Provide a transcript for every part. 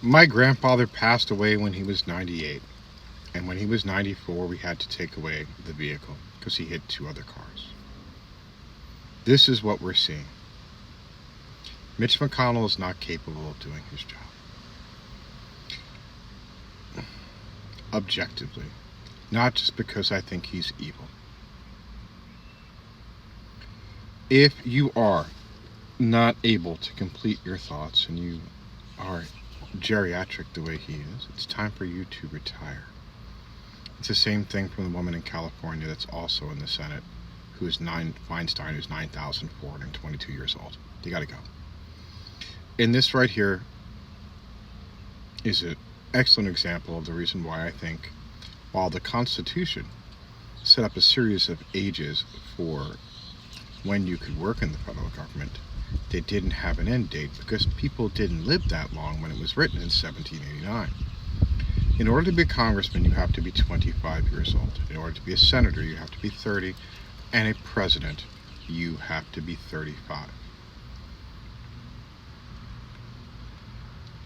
My grandfather passed away when he was 98, and when he was 94, we had to take away the vehicle because he hit two other cars. This is what we're seeing. Mitch McConnell is not capable of doing his job. Objectively. Not just because I think he's evil. If you are not able to complete your thoughts and you are geriatric the way he is, it's time for you to retire. It's the same thing from the woman in California that's also in the Senate, who is Feinstein, who's 9,422 years old. You gotta go. And this right here is an excellent example of the reason why I think, while the Constitution set up a series of ages for when you could work in the federal government, they didn't have an end date because people didn't live that long when it was written in 1789. In order to be a congressman, you have to be 25 years old. In order to be a senator, you have to be 30. And a president, you have to be 35.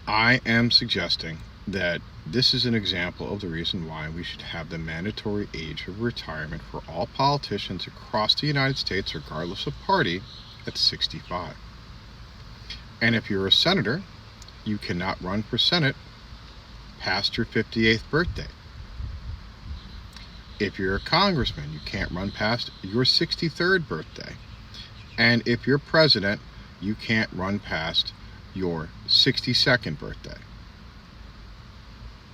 I am suggesting that this is an example of the reason why we should have the mandatory age of retirement for all politicians across the United States, regardless of party, at 65. And if you're a senator, you cannot run for Senate past your 58th birthday. If you're a congressman, you can't run past your 63rd birthday. And if you're president, you can't run past your 62nd birthday.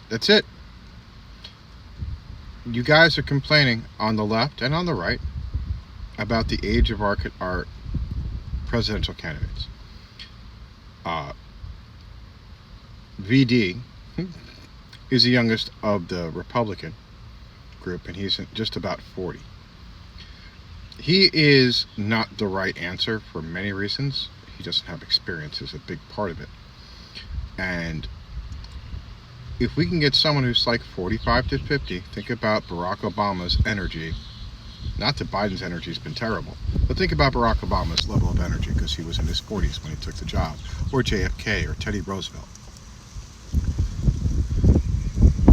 That's it. You guys are complaining on the left and on the right about the age of our presidential candidates. VD is the youngest of the Republican group, and he's just about 40. He is not the right answer for many reasons. He doesn't have experience is a big part of it. And if we can get someone who's like 45 to 50, think about Barack Obama's energy. Not that Biden's energy has been terrible, but think about Barack Obama's level of energy because he was in his 40s when he took the job, or JFK or Teddy Roosevelt.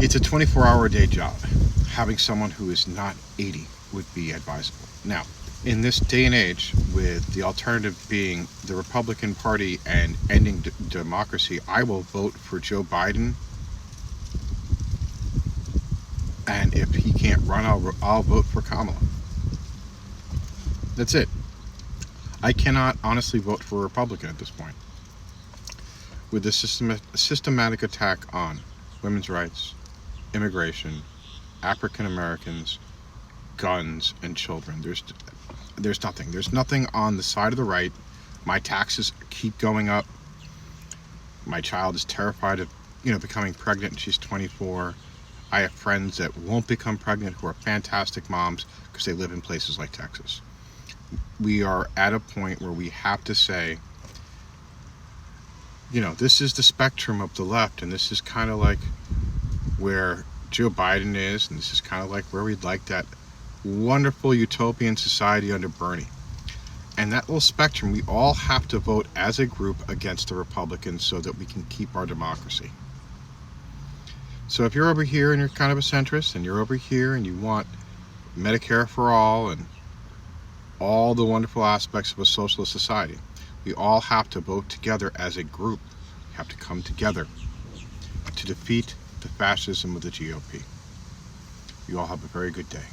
It's a 24-hour-a-day job. Having someone who is not 80 would be advisable. Now, in this day and age, with the alternative being the Republican Party and ending democracy, I will vote for Joe Biden. And if he can't run, I'll vote for Kamala. That's it. I cannot honestly vote for a Republican at this point. With the systematic attack on women's rights, immigration, African Americans, guns, and children, there's nothing. There's nothing on the side of the right. My taxes keep going up. My child is terrified of, becoming pregnant, and she's 24. I have friends that won't become pregnant who are fantastic moms because they live in places like Texas. We are at a point where we have to say, this is the spectrum of the left, and this is kind of like where Joe Biden is, and this is kind of like where we'd like that wonderful utopian society under Bernie. And that little spectrum, we all have to vote as a group against the Republicans so that we can keep our democracy. So if you're over here and you're kind of a centrist, and you're over here and you want Medicare for all and all the wonderful aspects of a socialist society, we all have to vote together as a group. We have to come together to defeat the fascism of the GOP. You all have a very good day.